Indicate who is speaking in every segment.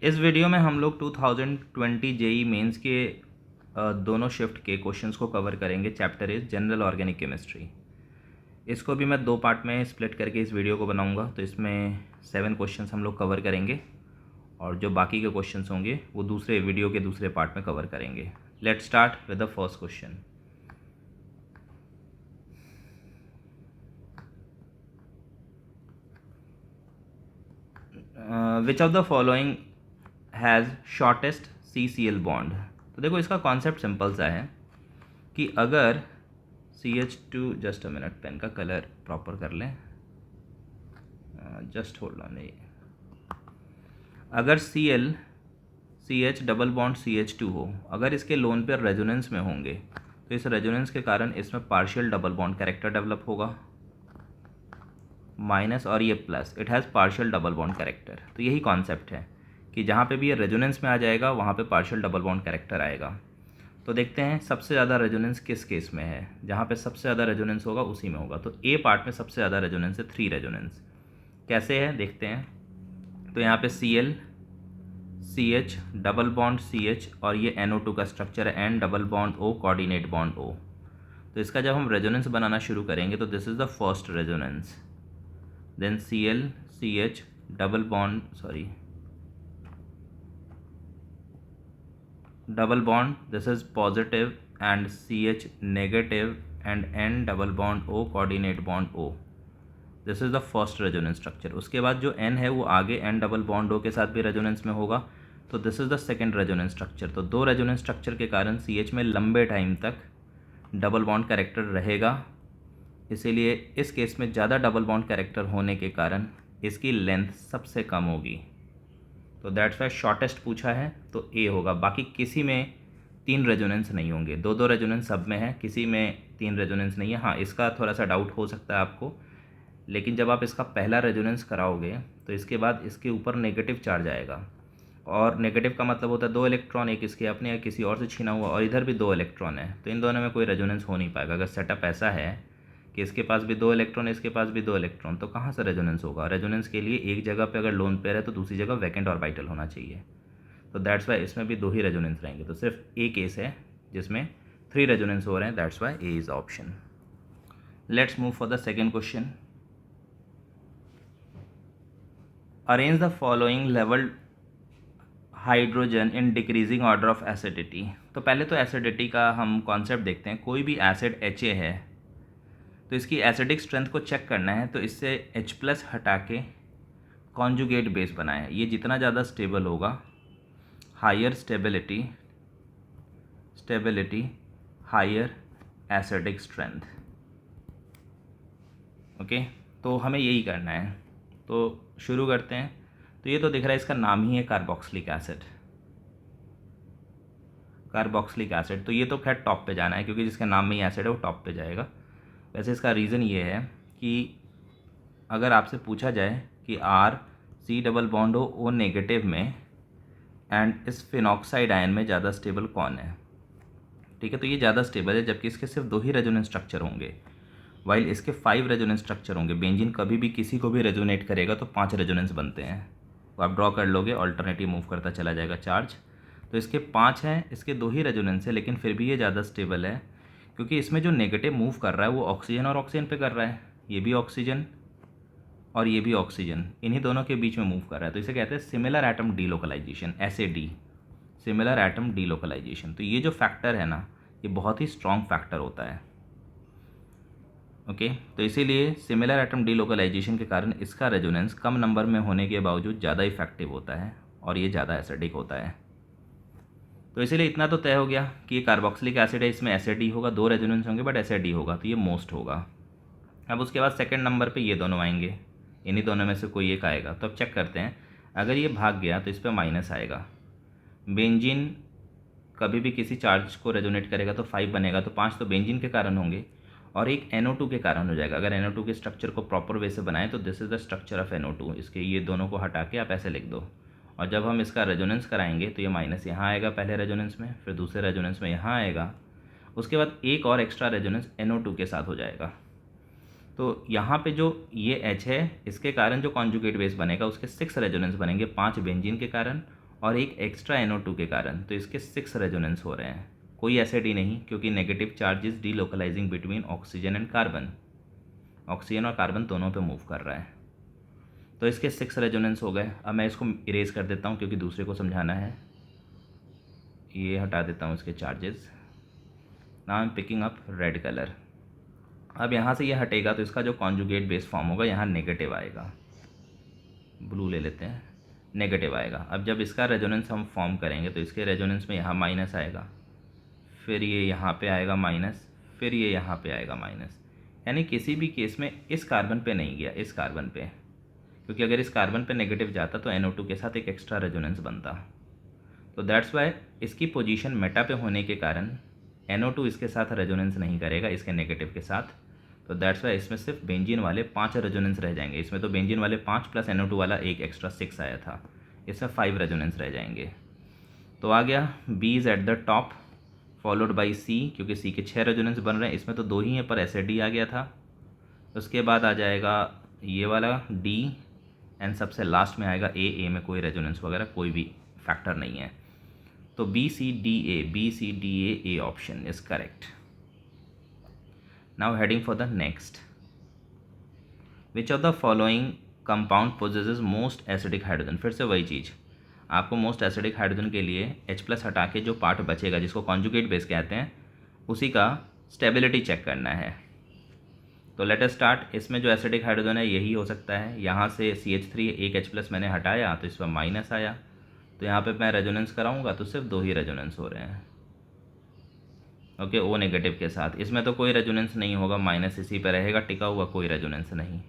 Speaker 1: इस वीडियो में हम लोग 2020 जेई मेंस के दोनों शिफ्ट के क्वेश्चंस को कवर करेंगे। Chapter is general organic chemistry. इसको भी मैं 2 पार्ट में स्प्लिट करके इस वीडियो को बनाऊंगा। तो इसमें 7 क्वेश्चंस हम लोग कवर करेंगे और जो बाकी के क्वेश्चंस होंगे वो दूसरे वीडियो के दूसरे पार्ट में कवर करेंगे। Let start with the first question. Which of the following has shortest CCl bond. तो देखो इसका कॉन्सेप्ट सिंपल सा है कि अगर CH2, just a minute, pen का कलर प्रॉपर कर लें, जस्ट होल्ड ऑन। अगर CH डबल बॉन्ड CH2 हो, अगर इसके लोन पेयर रेजोनेंस में होंगे तो इस रेजोनेंस के कारण इसमें partial double bond character develop होगा, माइनस और ये plus, it has partial double bond character. तो यही कॉन्सेप्ट है कि जहाँ पे भी ये रेजोनेंस में आ जाएगा वहाँ पे पार्शियल डबल बॉन्ड कैरेक्टर आएगा। तो देखते हैं सबसे ज़्यादा रेजोनेंस किस केस में है। जहाँ पे सबसे ज़्यादा रेजोनेंस होगा उसी में होगा। तो ए पार्ट में सबसे ज़्यादा रेजोनेंस है, 3 रेजोनेंस। कैसे है देखते हैं। तो यहाँ पे Cl CH double bond CH और ये NO2 का स्ट्रक्चर है, N double bond O coordinate bond O। तो इसका जब हम रेजोनेंस बनाना शुरू करेंगे तो this is the first resonance, then Cl CH double bond double bond, this is positive, and CH negative, and N double bond O coordinate bond O. This is the first resonance structure. उसके बाद जो N है वो आगे N double bond O के साथ भी resonance में होगा। तो this is the second resonance structure. तो 2 रेजोनेंस स्ट्रक्चर के कारण CH में लंबे टाइम तक डबल बॉन्ड कैरेक्टर रहेगा। इसीलिए इस केस में ज़्यादा डबल बॉन्ड कैरेक्टर होने के कारण इसकी लेंथ सबसे कम होगी। तो दैट्स वाई शॉर्टेस्ट पूछा है तो ए होगा। बाकी किसी में 3 रेजोनेंस नहीं होंगे, 2 रेजोनेंस सब में है, किसी में 3 रेजोनेंस नहीं है। हाँ, इसका थोड़ा सा डाउट हो सकता है आपको, लेकिन जब आप इसका पहला रेजोनेंस कराओगे तो इसके बाद इसके ऊपर नेगेटिव चार्ज आएगा, और नेगेटिव का मतलब होता है 2 इलेक्ट्रॉन, एक इसके अपने या किसी और से छीना हुआ, और इधर भी 2 इलेक्ट्रॉन है। तो इन दोनों में कोई रेजोनेंस हो नहीं पाएगा। अगर सेटअप ऐसा है कि इसके पास भी 2 इलेक्ट्रॉन, इसके पास भी 2 इलेक्ट्रॉन, तो कहाँ से रेजोनेंस होगा। रेजोनेंस के लिए एक जगह पे अगर लोन पेयर है तो दूसरी जगह वैकेंट ऑर्बिटल होना चाहिए। तो दैट्स वाई इसमें भी 2 ही रेजोनेंस रहेंगे। तो सिर्फ एक केस है जिसमें 3 रेजोनेंस हो रहे हैं, that's why A is option. Let's move for the second question. Arrange the following level hydrogen in decreasing order of acidity. तो पहले तो एसिडिटी का हम कॉन्सेप्ट देखते हैं। कोई भी एसिड HA है तो इसकी एसिडिक स्ट्रेंथ को चेक करना है, तो इससे H+ हटा के कॉन्जुगेट बेस बनाए। ये जितना ज़्यादा स्टेबल होगा, higher stability higher acidic strength. Okay, तो हमें यही करना है। तो शुरू करते हैं। तो ये तो दिख रहा है, इसका नाम ही है कार्बोक्सिलिक एसिड। तो ये तो खैर टॉप पे जाना है, क्योंकि जिसके नाम में ही एसिड है वो टॉप पे जाएगा। वैसे इसका रीज़न ये है कि अगर आपसे पूछा जाए कि C डबल बॉन्ड हो O नेगेटिव में एंड इस फिनॉक्साइड आयन में ज़्यादा स्टेबल कौन है, ठीक है, तो ये ज़्यादा स्टेबल है, जबकि इसके सिर्फ 2 ही रेजोनेंस स्ट्रक्चर होंगे, वाइल इसके 5 रेजोनेंस स्ट्रक्चर होंगे। बेंजीन कभी भी किसी को भी रेजोनेट करेगा तो 5 रेजोनेंस बनते हैं। तो आप ड्रॉ कर लोगे, ऑल्टरनेटिव मूव करता चला जाएगा चार्ज। तो इसके 5 हैं, इसके 2 ही रेजोनेंस है, लेकिन फिर भी ये ज़्यादा स्टेबल है, क्योंकि इसमें जो नेगेटिव मूव कर रहा है वो ऑक्सीजन और ऑक्सीजन पे कर रहा है। ये भी ऑक्सीजन और ये भी ऑक्सीजन, इन्हीं दोनों के बीच में मूव कर रहा है। तो इसे कहते हैं similar atom delocalisation, SAD, similar atom delocalisation. तो ये जो फैक्टर है ना, ये बहुत ही स्ट्रॉन्ग फैक्टर होता है। ओके, तो इसीलिए सिमिलर एटम डीलोकलाइजेशन के कारण इसका रेजोनेंस कम नंबर में होने के बावजूद ज़्यादा इफेक्टिव होता है और ये ज़्यादा एसिडिक होता है। तो इसीलिए इतना तो तय हो गया कि ये कार्बोक्सिलिक एसिड है, इसमें SAD होगा, 2 रेजोनेंस होंगे बट SAD होगा, तो ये मोस्ट होगा। अब उसके बाद सेकंड नंबर पे ये दोनों आएंगे, इन्हीं दोनों में से कोई एक आएगा। तो अब चेक करते हैं, अगर ये भाग गया तो इस पर माइनस आएगा। बेंजीन कभी भी किसी चार्ज को रेजोनेट करेगा तो 5 बनेगा, तो 5 तो बेंजीन के कारण होंगे और एक NO2 के कारण हो जाएगा। अगर NO2 के स्ट्रक्चर को प्रॉपर वे से बनाएं तो this is the structure of NO2। इसके ये दोनों को हटा के आप ऐसे लिख दो, और जब हम इसका रेजोनेंस कराएंगे तो ये माइनस यहाँ आएगा पहले रेजोनेंस में, फिर दूसरे रेजोनेंस में यहाँ आएगा, उसके बाद एक और एक्स्ट्रा रेजोनेंस NO2 के साथ हो जाएगा। तो यहाँ पे जो ये H है, इसके कारण जो कॉन्जुगेट बेस बनेगा उसके 6 रेजोनेंस बनेंगे, 5 बेंजीन के कारण और एक एक्स्ट्रा NO2 के कारण, तो इसके 6 रेजोनेंस हो रहे हैं। कोई एसिड ही नहीं, क्योंकि negative charge is delocalising between oxygen and carbon, oxygen और कार्बन दोनों पे मूव कर रहा है। तो इसके 6 रेजोनेंस हो गए। अब मैं इसको इरेज कर देता हूँ क्योंकि दूसरे को समझाना है। ये हटा देता हूँ इसके charges. Now I am picking up red colour. अब यहाँ से ये हटेगा तो इसका जो कॉन्जुगेट बेस फॉर्म होगा यहाँ नेगेटिव आएगा। ब्लू ले लेते हैं, नेगेटिव आएगा। अब जब इसका रेजोनेंस हम फॉर्म करेंगे तो इसके रेजोनेंस में यहाँ माइनस आएगा, फिर ये यहाँ पे आएगा माइनस, फिर ये यहाँ पे आएगा माइनस। यानी किसी भी केस में इस कार्बन पे नहीं गया, इस कार्बन पे, क्योंकि अगर इस कार्बन पे नेगेटिव जाता तो NO2 के साथ एक एक्स्ट्रा रेजोनेंस बनता। तो दैट्स वाई इसकी पोजीशन मेटा पे होने के कारण NO2 इसके साथ रेजोनेंस नहीं करेगा, इसके नेगेटिव के साथ। तो दैट्स वाई इसमें सिर्फ बेंजीन वाले 5 रेजोनेंस रह जाएंगे। इसमें तो बेंजीन वाले 5 प्लस NO2 वाला एक एक्स्ट्रा 6 आया था, इसमें 5 रेजोनेंस रह जाएंगे। तो आ गया B is eight the top followed by C, क्योंकि C के 6 रेजोनेंस बन रहे हैं। इसमें तो 2 ही हैं पर एसिड आ गया था। उसके बाद आ जाएगा ये वाला D, एंड सबसे लास्ट में आएगा A में कोई रेजोनेंस वगैरह कोई भी फैक्टर नहीं है। तो BCDA option is correct. Now heading for the next. Which of the following compound possesses most acidic hydrogen. फिर से वही चीज़, आपको मोस्ट एसिडिक हाइड्रोजन के लिए H+ हटा के जो पार्ट बचेगा जिसको कॉन्जुगेट बेस कहते हैं उसी का स्टेबिलिटी चेक करना है। तो लेट अस स्टार्ट। इसमें जो एसिडिक हाइड्रोजन है यही हो सकता है। यहाँ से CH3 एक H+ मैंने हटाया तो इस पर माइनस आया, तो यहाँ पे मैं रेजोनेंस कराऊंगा तो सिर्फ 2 ही रेजोनेंस हो रहे हैं। ओके, O नेगेटिव के साथ। इसमें तो कोई रेजोनेंस नहीं होगा, माइनस इसी पे रहेगा टिका हुआ, कोई रेजोनेंस नहीं।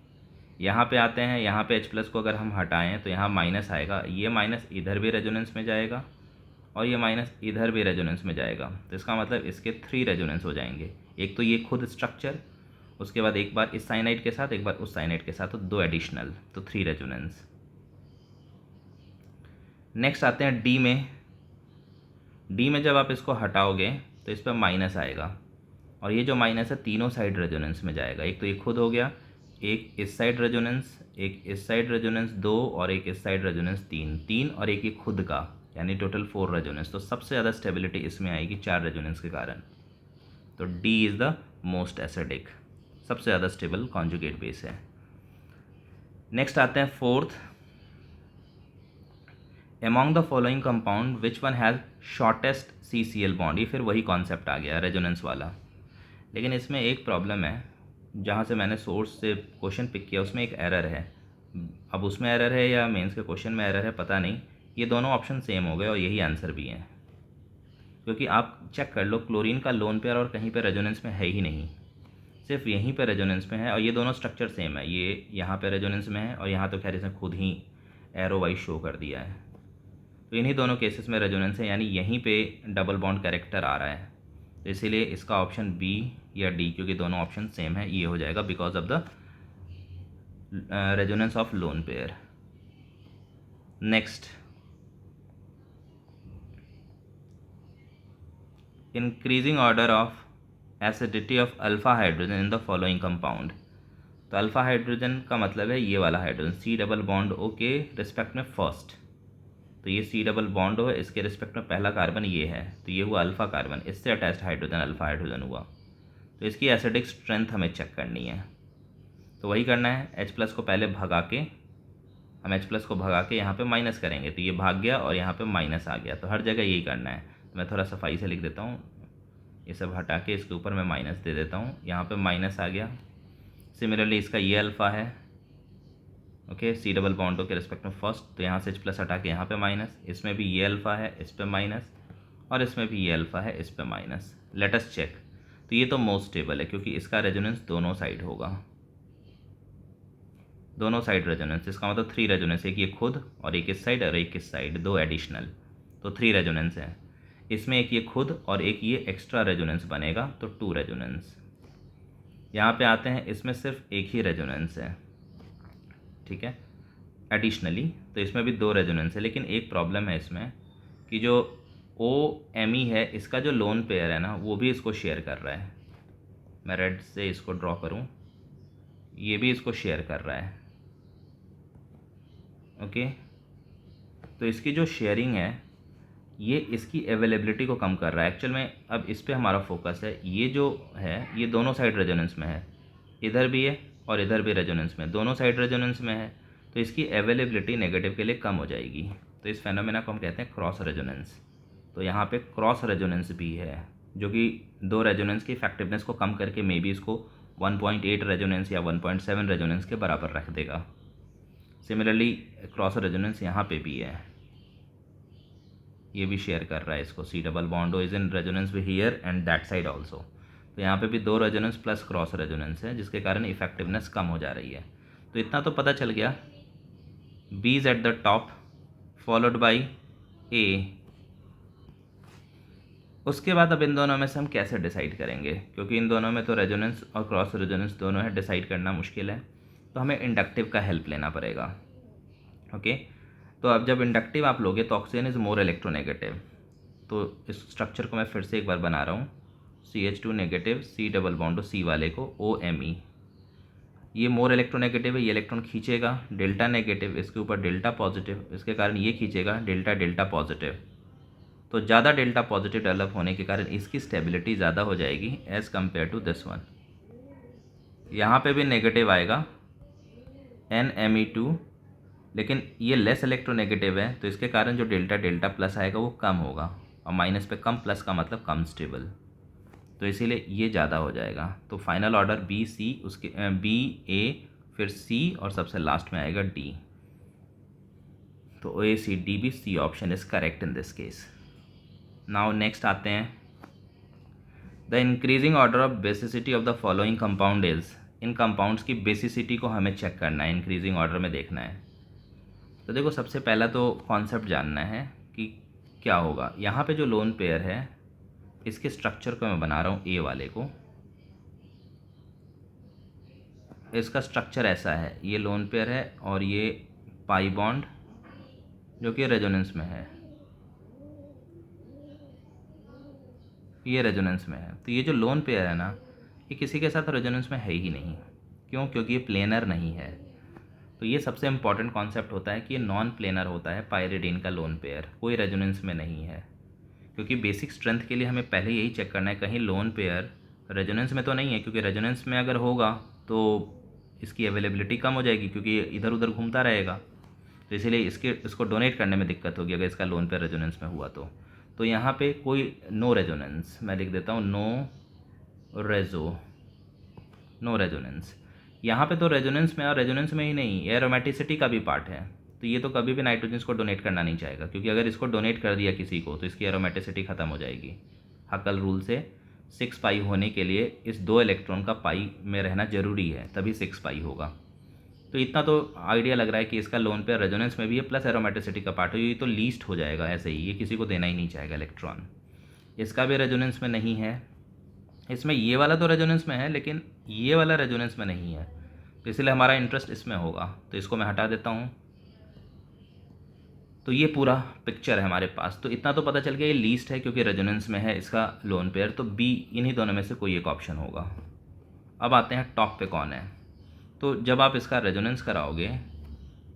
Speaker 1: यहाँ पे आते हैं, यहाँ पे H+ को अगर हम हटाएं तो यहाँ माइनस आएगा, ये माइनस इधर भी रेजोनेंस में जाएगा और ये माइनस इधर भी रेजोनेंस में जाएगा। तो इसका मतलब इसके 3 रेजोनेंस हो जाएंगे। एक तो ये खुद स्ट्रक्चर, उसके बाद एक बार इस साइनाइड के साथ, एक बार उस साइनाइड के साथ, तो 2 एडिशनल, तो 3 रेजोनेंस। नेक्स्ट आते हैं D में। D में जब आप इसको हटाओगे तो इस पर माइनस आएगा और ये जो माइनस है तीनों साइड रेजोनेंस में जाएगा। एक तो ये खुद हो गया, एक इस साइड रेजोनेंस, एक इस साइड रेजोनेंस 2 और एक इस साइड रेजोनेंस 3 और एक ये खुद का, यानी टोटल 4 रेजोनेंस। तो सबसे ज़्यादा स्टेबिलिटी इसमें आएगी 4 रेजोनेंस के कारण। तो D is the most acidic, सबसे ज़्यादा स्टेबल कॉन्जुगेट बेस है। नेक्स्ट आते हैं fourth. Among the following compound which one has shortest CCl bond। ये फिर वही कॉन्सेप्ट आ गया रेजोनेंस वाला, लेकिन इसमें एक प्रॉब्लम है। जहाँ से मैंने सोर्स से क्वेश्चन पिक किया उसमें एक एरर है। अब उसमें एरर है या मेंस के क्वेश्चन में एरर है पता नहीं। ये दोनों ऑप्शन सेम हो गए और यही आंसर भी हैं, क्योंकि आप चेक कर लो क्लोरीन का लोन पेयर और कहीं पे रेजोनेंस में है ही नहीं, सिर्फ यहीं पे रेजोनेंस में है। और ये दोनों स्ट्रक्चर सेम है, ये यहाँ पे रेजोनेंस में है और यहाँ तो खैर इसने खुद ही एरो वाइज शो कर दिया है। तो इन्हीं दोनों केसेस में रेजोनेंस है, यानी यहीं पे डबल बॉन्ड कैरेक्टर आ रहा है। तो इसीलिए इसका ऑप्शन B या D, क्योंकि दोनों ऑप्शन सेम है, ये हो जाएगा because of the resonance of lone pair. Next, increasing order of acidity of alpha hydrogen in the following compound. तो अल्फा हाइड्रोजन का मतलब है ये वाला हाइड्रोजन, C++ के रिस्पेक्ट में फर्स्ट। तो ये C++ है, इसके रिस्पेक्ट में पहला कार्बन ये है, तो ये हुआ अल्फा कार्बन, इससे अटैच्ड हाइड्रोजन अल्फा हाइड्रोजन हुआ। तो इसकी एसिडिक स्ट्रेंथ हमें चेक करनी है। तो वही करना है, H+ को पहले भगा के, हम H+ को भगा के यहाँ पे माइनस करेंगे तो ये भाग गया और यहाँ पे माइनस आ गया। तो हर जगह यही करना है। तो मैं थोड़ा सफाई से लिख देता हूँ, ये सब हटा के इसके ऊपर मैं माइनस दे देता हूँ। यहाँ पे माइनस आ गया। सिमिलरली इसका ये अल्फ़ा है, ओके, C++ के रिस्पेक्ट में फर्स्ट, तो यहाँ से H+ हटा के यहाँ पे माइनस, इसमें भी ये अल्फ़ा है, इस पे माइनस, और इसमें भी ये अल्फ़ा है, इस पे माइनस। Let us check. तो ये तो मोस्ट स्टेबल है क्योंकि इसका रेजोनेंस दोनों साइड होगा, दोनों साइड रेजोनेंस। इसका मतलब 3 रेजोनेंस, एक ये खुद और एक इस साइड और एक इस साइड, 2 एडिशनल, तो 3 रेजोनेंस है। इसमें एक ये खुद और एक ये एक्स्ट्रा रेजोनेंस बनेगा, तो 2 रेजोनेंस। यहाँ पे आते हैं, इसमें सिर्फ एक ही रेजोनेंस है, ठीक है, एडिशनली। तो इसमें भी 2 रेजोनेंस है, लेकिन एक प्रॉब्लम है इसमें कि जो OMe है इसका जो लोन पेयर है ना वो भी इसको शेयर कर रहा है। मैं रेड से इसको ड्रॉ करूं, ये भी इसको शेयर कर रहा है, ओके। तो इसकी जो शेयरिंग है ये इसकी अवेलेबिलिटी को कम कर रहा है एक्चुअल में। अब इस पे हमारा फोकस है। ये जो है ये दोनों साइड रेजोनेंस में है, इधर भी है और इधर भी रेजोनेंस में, दोनों साइड रेजोनेंस में है, तो इसकी अवेलेबिलिटी नेगेटिव के लिए कम हो जाएगी। तो इस फेनोमेना को हम कहते हैं क्रॉस रेजोनेंस। तो यहाँ पे क्रॉस रेजोनेंस भी है जो कि दो रेजोनेंस की इफेक्टिवनेस को कम करके मे बी इसको 1.8 रेजोनेंस या 1.7 रेजोनेंस के बराबर रख देगा। सिमिलरली क्रॉस रेजोनेंस यहाँ पे भी है, ये भी शेयर कर रहा है इसको। C double bond is in resonance with here and that side also. तो यहाँ पे भी दो रेजोनेंस प्लस क्रॉस रेजोनेंस है जिसके कारण इफेक्टिवनेस कम हो जा रही है। तो इतना तो पता चल गया, B is at the top followed by A. उसके बाद अब इन दोनों में से हम कैसे डिसाइड करेंगे, क्योंकि इन दोनों में तो रेजोनेंस और क्रॉस रेजोनेंस दोनों है, डिसाइड करना मुश्किल है, तो हमें इंडक्टिव का हेल्प लेना पड़ेगा। ओके, तो अब जब इंडक्टिव आप लोगे तो ऑक्सीजन इज़ मोर इलेक्ट्रोनेगेटिव। तो इस स्ट्रक्चर को मैं फिर से एक बार बना रहा हूँ, CH2 negative, C double bond C वाले को OMe। ये मोर इलेक्ट्रोनेगेटिव है, ये इलेक्ट्रॉन खींचेगा, डेल्टा नेगेटिव इसके ऊपर डेल्टा पॉजिटिव, इसके कारण ये खींचेगा डेल्टा डेल्टा पॉजिटिव। तो ज़्यादा डेल्टा पॉजिटिव डेवलप होने के कारण इसकी स्टेबिलिटी ज़्यादा हो जाएगी as compare to this one. यहाँ पे भी नेगेटिव आएगा NMe2, लेकिन ये लेस इलेक्ट्रोनेगेटिव है तो इसके कारण जो डेल्टा डेल्टा प्लस आएगा वो कम होगा, और माइनस पे कम, प्लस का मतलब कम स्टेबल, तो इसीलिए ये ज़्यादा हो जाएगा। तो फाइनल ऑर्डर BC, उसके BA, फिर C और सबसे लास्ट में आएगा D। तो OACDB, C option is correct in this case. Now next आते हैं, the increasing order of basicity of the following compound is. In compounds की बेसिसिटी को हमें चेक करना है, इंक्रीजिंग ऑर्डर में देखना है। तो देखो सबसे पहला तो कॉन्सेप्ट जानना है कि क्या होगा। यहाँ पे जो लोन पेयर है इसके स्ट्रक्चर को मैं बना रहा हूँ A वाले को। इसका स्ट्रक्चर ऐसा है, ये लोन पेयर है और ये पाई बॉन्ड जो कि रेजोनेंस में है, ये रेजोनेंस में है। तो ये जो लोन पेयर है ना, ये किसी के साथ रेजोनेंस में है ही नहीं। क्यों? क्योंकि ये प्लेनर नहीं है। तो ये सबसे इंपॉर्टेंट कॉन्सेप्ट होता है कि ये नॉन प्लेनर होता है पायरिडीन का लोन पेयर, कोई रेजोनेंस में नहीं है। क्योंकि बेसिक स्ट्रेंथ के लिए हमें पहले यही चेक करना है कहीं लोन पेयर रेजोनेंस में तो नहीं है, क्योंकि रेजोनेंस में अगर होगा तो इसकी अवेलेबिलिटी कम हो जाएगी क्योंकि ये इधर उधर घूमता रहेगा। तो इसीलिए इसको डोनेट करने में दिक्कत होगी अगर इसका लोन पेयर रेजोनेंस में हुआ तो यहाँ पे कोई नो रेजोनेंस, मैं लिख देता हूँ नो रेजोनेंस। यहाँ पे तो रेजोनेंस में और रेजोनेंस में ही नहीं, एरोमेटिसिटी का भी पार्ट है। तो ये तो कभी भी नाइट्रोजन को डोनेट करना नहीं चाहेगा, क्योंकि अगर इसको डोनेट कर दिया किसी को तो इसकी एरोमेटिसिटी ख़त्म हो जाएगी। हकल रूल से 6 पाई होने के लिए इस 2 इलेक्ट्रॉन का पाई में रहना ज़रूरी है, तभी 6 पाई होगा। तो इतना तो आइडिया लग रहा है कि इसका लोन पेयर रेजोनेंस में भी है प्लस एरोमेटिसिटी का पार्ट है, ये तो लीस्ट हो जाएगा ऐसे ही, ये किसी को देना ही नहीं चाहेगा इलेक्ट्रॉन। इसका भी रेजोनेंस में नहीं है, इसमें ये वाला तो रेजोनेंस में है लेकिन ये वाला रेजोनेंस में नहीं है, तो इसलिए हमारा इंटरेस्ट इसमें होगा। तो इसको मैं हटा देता हूँ। तो ये पूरा पिक्चर है हमारे पास। तो इतना तो पता चल गया ये लीस्ट है क्योंकि रेजोनेंस में है इसका लोन पेयर, तो बी इन्हीं दोनों में से कोई एक ऑप्शन होगा। अब आते हैं टॉप पे कौन है। तो जब आप इसका रेजोनेंस कराओगे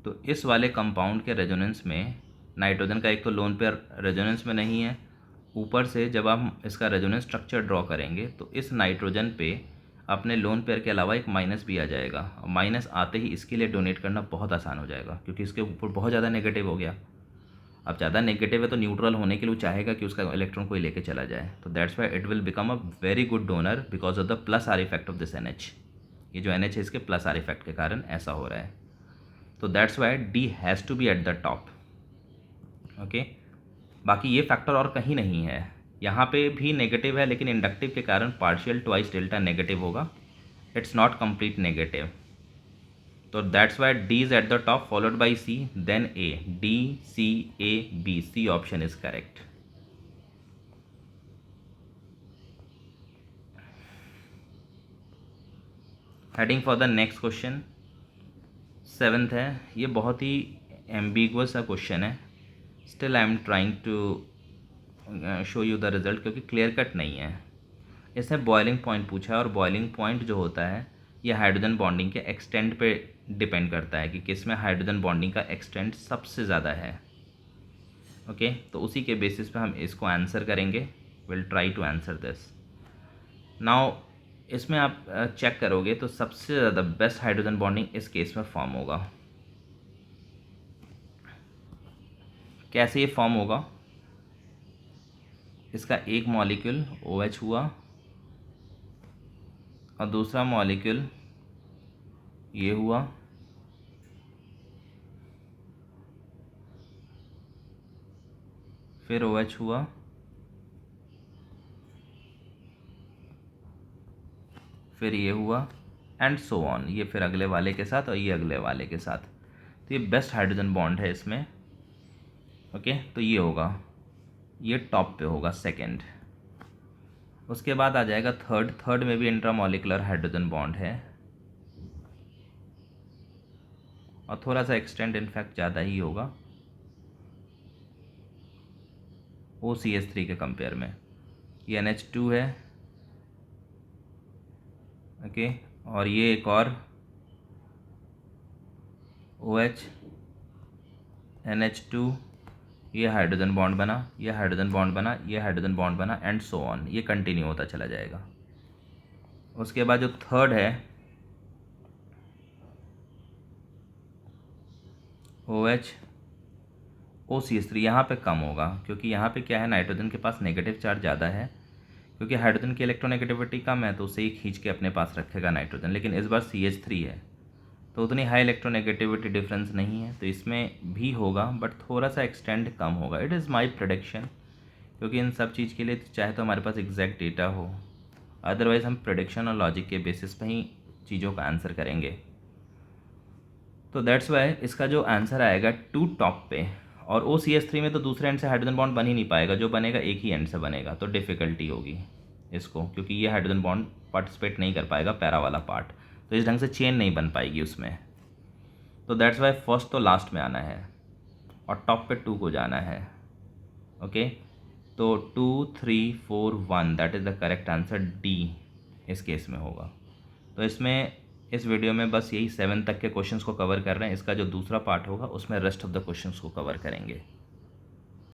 Speaker 1: तो इस वाले कंपाउंड के रेजोनेंस में नाइट्रोजन का एक तो लोन पेयर रेजोनेंस में नहीं है, ऊपर से जब आप इसका रेजोनेंस स्ट्रक्चर ड्रॉ करेंगे तो इस नाइट्रोजन पे अपने लोन पेयर के अलावा एक माइनस भी आ जाएगा, और माइनस आते ही इसके लिए डोनेट करना बहुत आसान हो जाएगा क्योंकि इसके ऊपर बहुत ज़्यादा नेगेटिव हो गया। अब ज़्यादा नेगेटिव है तो न्यूट्रल होने के लिए वो चाहेगा कि उसका इलेक्ट्रॉन कोई लेके चला जाए, तो that's why it will become a very good donor because of the plus are effect of this NH। ये जो NH है इसके प्लस आर इफेक्ट के कारण ऐसा हो रहा है। तो that's why D has to be at the top. Okay, बाकी ये फैक्टर और कहीं नहीं है। यहाँ पे भी नेगेटिव है लेकिन इंडक्टिव के कारण पार्शियल ट्वाइस डेल्टा नेगेटिव होगा, इट्स नॉट कंप्लीट नेगेटिव। तो that's why D is at the top followed by C then A, D C A B, C option is correct. Heading for the next question 7th है। ये बहुत ही ambiguous सा question है, still I am trying to show you the result क्योंकि clear cut नहीं है। इसने बॉइलिंग पॉइंट पूछा है और बॉइलिंग पॉइंट जो होता है ये हाइड्रोजन बॉन्डिंग के एक्सटेंट पे डिपेंड करता है कि किस में हाइड्रोजन बॉन्डिंग का एक्सटेंट सबसे ज़्यादा है। ओके, तो उसी के बेसिस पे हम इसको आंसर करेंगे। Will try to answer this now. इसमें आप चेक करोगे तो सबसे ज़्यादा बेस्ट हाइड्रोजन बॉन्डिंग इस केस में फॉर्म होगा। कैसे ये फॉर्म होगा? इसका एक मॉलिक्यूल OH हुआ और दूसरा मॉलिक्यूल ये हुआ, फिर OH हुआ, फिर ये हुआ एंड सो ऑन। ये फिर अगले वाले के साथ और ये अगले वाले के साथ। तो ये बेस्ट हाइड्रोजन बॉन्ड है इसमें। ओके, तो ये होगा, ये टॉप पे होगा सेकंड। उसके बाद आ जाएगा थर्ड। थर्ड में भी इंट्रामॉलिकुलर हाइड्रोजन बॉन्ड है और थोड़ा सा एक्सटेंड इनफैक्ट ज़्यादा ही होगा OCH3 के कंपेयर में। ये NH2 है। ओके, और ये एक और OH NH2, ये हाइड्रोजन बॉन्ड बना, ये हाइड्रोजन बॉन्ड बना, ये हाइड्रोजन बॉन्ड बना एंड सो ऑन। ये कंटिन्यू होता चला जाएगा। उसके बाद जो थर्ड है OH OCH3, यहाँ पे कम होगा क्योंकि यहाँ पे क्या है, नाइट्रोजन के पास नेगेटिव चार्ज ज़्यादा है। क्योंकि हाइड्रोजन की इलेक्ट्रोनेगेटिविटी कम है तो उसे ही खींच के अपने पास रखेगा नाइट्रोजन। लेकिन इस बार CH3 है तो उतनी हाई इलेक्ट्रोनेगेटिविटी डिफरेंस नहीं है, तो इसमें भी होगा बट थोड़ा सा एक्सटेंड कम होगा। इट इज़ माई प्रेडिक्शन, क्योंकि इन सब चीज़ के लिए चाहे तो हमारे पास एग्जैक्ट डेटा हो, अदरवाइज़ हम प्रेडिक्शन और लॉजिक के बेसिस पे ही चीज़ों का आंसर करेंगे। तो दैट्स वाई इसका जो आंसर आएगा 2 टॉप पे। और OCH3 में तो दूसरे एंड से हाइड्रोजन बॉन्ड बन ही नहीं पाएगा, जो बनेगा एक ही एंड से बनेगा, तो डिफ़िकल्टी होगी इसको, क्योंकि ये हाइड्रोजन बॉन्ड पार्टिसिपेट नहीं कर पाएगा पैरा वाला पार्ट, तो इस ढंग से चेन नहीं बन पाएगी उसमें। तो दैट्स वाई फर्स्ट तो लास्ट में आना है और टॉप पे 2 को जाना है। ओके, तो 2 3 4 1 that is the correct answer, D इस केस में होगा। तो इसमें इस वीडियो में बस यही 7 तक के क्वेश्चंस को कवर कर रहे हैं। इसका जो दूसरा पार्ट होगा उसमें रेस्ट ऑफ द क्वेश्चंस को कवर करेंगे।